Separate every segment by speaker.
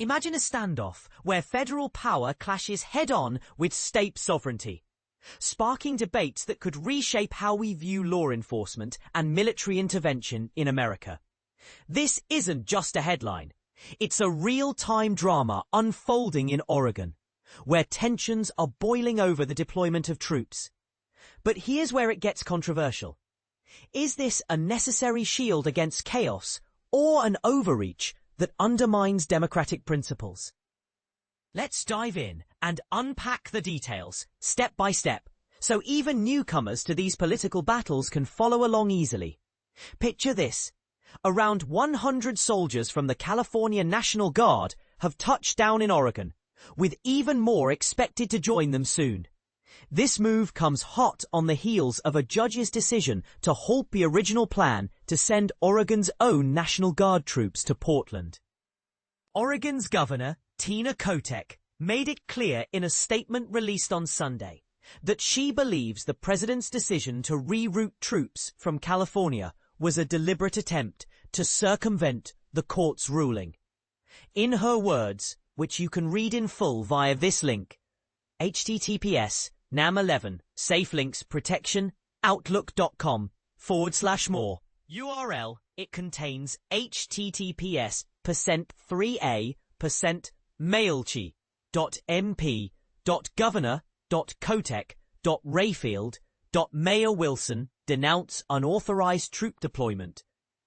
Speaker 1: Imagine a standoff where federal power clashes head-on with state sovereignty, sparking debates that could reshape how we view law enforcement and military intervention in America. This isn't just a headline. It's a real-time drama unfolding in Oregon, where tensions are boiling over the deployment of troops. But here's where it gets controversial. Is this a necessary shield against chaos or an overreach that undermines democratic principles? Let's dive in and unpack the details, step by step, so even newcomers to these political battles can follow along easily. Picture this. Around 100 soldiers from the California National Guard have touched down in Oregon, with even more expected to join them soon. This move comes hot on the heels of a judge's decision to halt the original plan to send Oregon's own National Guard troops to Portland. Oregon's Governor Tina Kotek made it clear in a statement released on Sunday that she believes the president's decision to reroute troops from California was a deliberate attempt to circumvent the court's ruling. In her words, which you can read in full via this link, https://NAM11 safe links protection outlook.com /more URL. It contains https://mailchi.mp.governor.kotek.rayfield.mayor-wilson denounce unauthorized troop deployment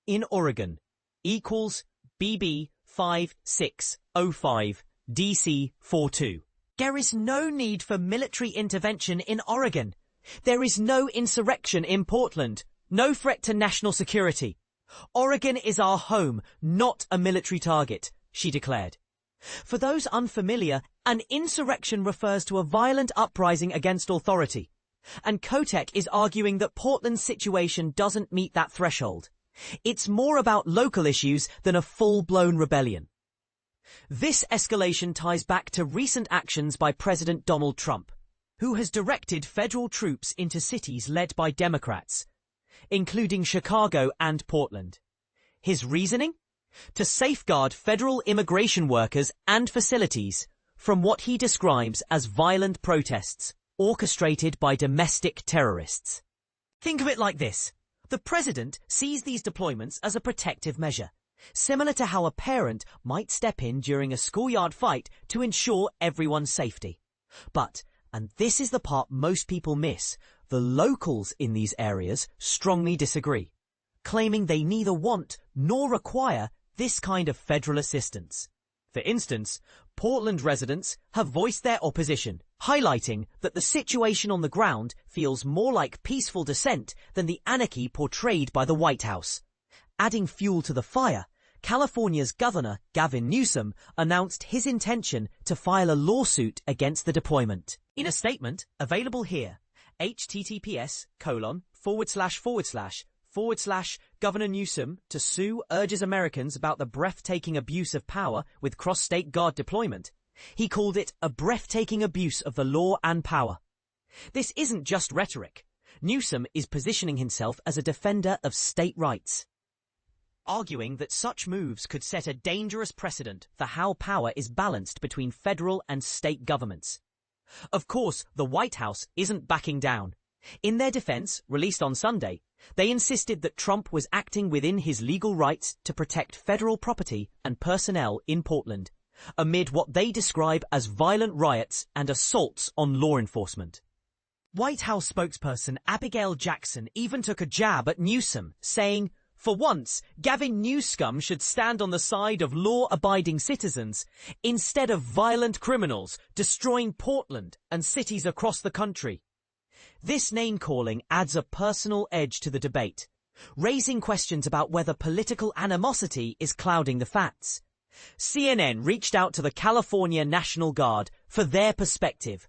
Speaker 1: in Oregon equals BB 5605 DC 42. There is no need for military intervention in Oregon. There is no insurrection in Portland. No threat to national security. Oregon is our home, not a military target, she declared. For those unfamiliar, an insurrection refers to a violent uprising against authority. And Kotek is arguing that Portland's situation doesn't meet that threshold. It's more about local issues than a full-blown rebellion. This escalation ties back to recent actions by President Donald Trump, who has directed federal troops into cities led by Democrats, including Chicago and Portland. His reasoning? To safeguard federal immigration workers and facilities from what he describes as violent protests orchestrated by domestic terrorists. Think of it like this. The president sees these deployments as a protective measure, similar to how a parent might step in during a schoolyard fight to ensure everyone's safety. But, and this is the part most people miss, the locals in these areas strongly disagree, claiming they neither want nor require this kind of federal assistance. For instance, Portland residents have voiced their opposition, highlighting that the situation on the ground feels more like peaceful dissent than the anarchy portrayed by the White House. Adding fuel to the fire, California's Governor Gavin Newsom announced his intention to file a lawsuit against the deployment. In a statement available here, https://Governor Newsom to sue urges Americans about the breathtaking abuse of power with cross-state guard deployment. He called it a breathtaking abuse of the law and power. This isn't just rhetoric. Newsom is positioning himself as a defender of state rights, arguing that such moves could set a dangerous precedent for how power is balanced between federal and state governments. Of course, the White House isn't backing down. In their defense, released on Sunday, they insisted that Trump was acting within his legal rights to protect federal property and personnel in Portland, amid what they describe as violent riots and assaults on law enforcement. White House spokesperson Abigail Jackson even took a jab at Newsom, saying, "For once, Gavin Newsom should stand on the side of law-abiding citizens instead of violent criminals destroying Portland and cities across the country." This name-calling adds a personal edge to the debate, raising questions about whether political animosity is clouding the facts. CNN reached out to the California National Guard for their perspective,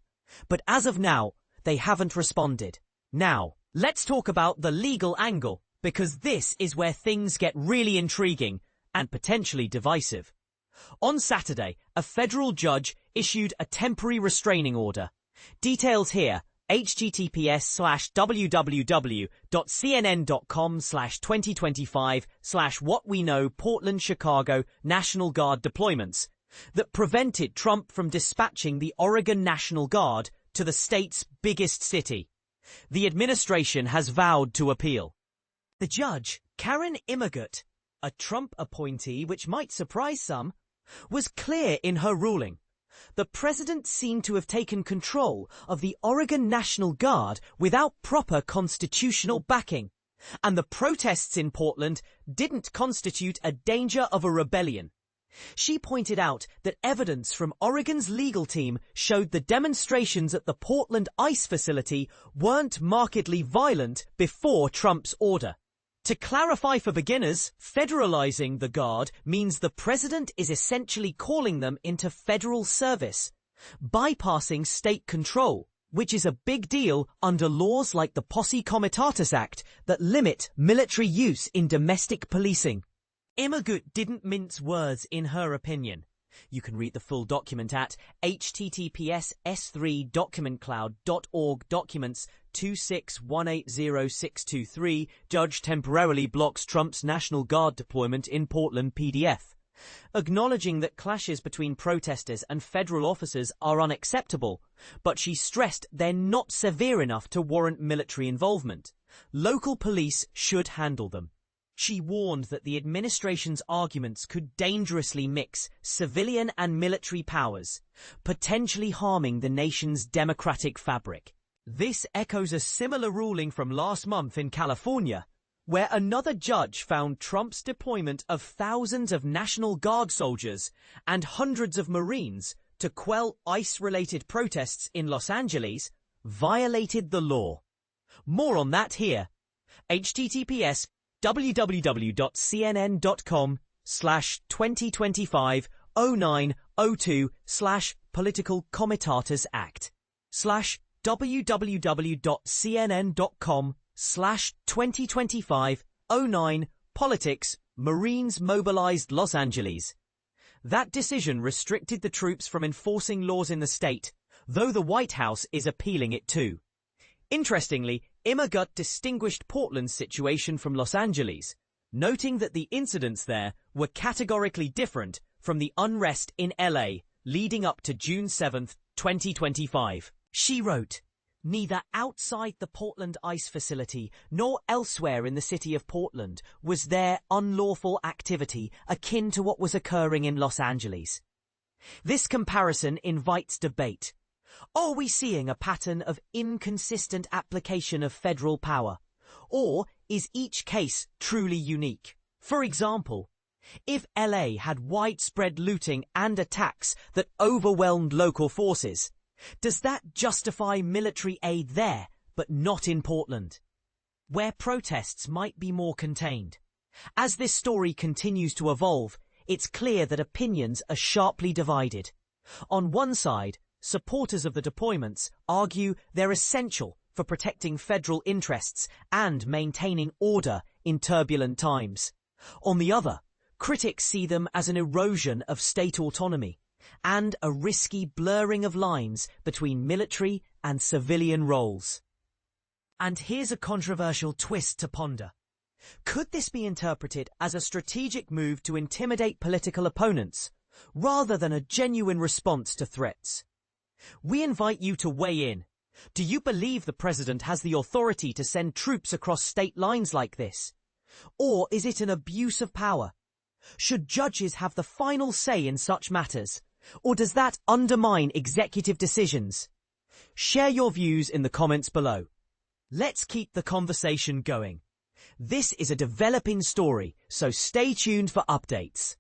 Speaker 1: but as of now, they haven't responded. Now, let's talk about the legal angle, because this is where things get really intriguing and potentially divisive. On Saturday, a federal judge issued a temporary restraining order. Details here, https://www.cnn.com/2025/what we know Portland Chicago National Guard deployments, that prevented Trump from dispatching the Oregon National Guard to the state's biggest city. The administration has vowed to appeal. The judge, Karen Immergut, a Trump appointee which might surprise some, was clear in her ruling. The president seemed to have taken control of the Oregon National Guard without proper constitutional backing, and the protests in Portland didn't constitute a danger of a rebellion. She pointed out that evidence from Oregon's legal team showed the demonstrations at the Portland ICE facility weren't markedly violent before Trump's order. To clarify for beginners, federalizing the Guard means the president is essentially calling them into federal service, bypassing state control, which is a big deal under laws like the Posse Comitatus Act that limit military use in domestic policing. Immergut didn't mince words in her opinion. You can read the full document at https://s3documentcloud.org documents 261800623 Judge temporarily blocks Trump's National Guard deployment in Portland PDF. Acknowledging that clashes between protesters and federal officers are unacceptable, but she stressed they're not severe enough to warrant military involvement. Local police should handle them. She warned that the administration's arguments could dangerously mix civilian and military powers, potentially harming the nation's democratic fabric. This echoes a similar ruling from last month in California, where another judge found Trump's deployment of thousands of National Guard soldiers and hundreds of Marines to quell ICE-related protests in Los Angeles violated the law. More on that here. https www.cnn.com/2025-0902/Political Comitatus Act /www.cnn.com/2025-09 Politics Marines mobilized Los Angeles. That decision restricted the troops from enforcing laws in the state, though the White House is appealing it too. Interestingly, Immergut distinguished Portland's situation from Los Angeles, noting that the incidents there were categorically different from the unrest in LA leading up to June 7, 2025. She wrote, "Neither outside the Portland ICE facility nor elsewhere in the city of Portland was there unlawful activity akin to what was occurring in Los Angeles. This comparison invites debate. Are we seeing a pattern of inconsistent application of federal power? Or is each case truly unique? For example, if LA had widespread looting and attacks that overwhelmed local forces, does that justify military aid there, but not in Portland, where protests might be more contained? As this story continues to evolve, it's clear that opinions are sharply divided. On one side, supporters of the deployments argue they're essential for protecting federal interests and maintaining order in turbulent times. On the other, critics see them as an erosion of state autonomy and a risky blurring of lines between military and civilian roles. And here's a controversial twist to ponder. Could this be interpreted as a strategic move to intimidate political opponents, rather than a genuine response to threats? We invite you to weigh in. Do you believe the president has the authority to send troops across state lines like this? Or is it an abuse of power? Should judges have the final say in such matters? Or does that undermine executive decisions? Share your views in the comments below. Let's keep the conversation going. This is a developing story, so stay tuned for updates.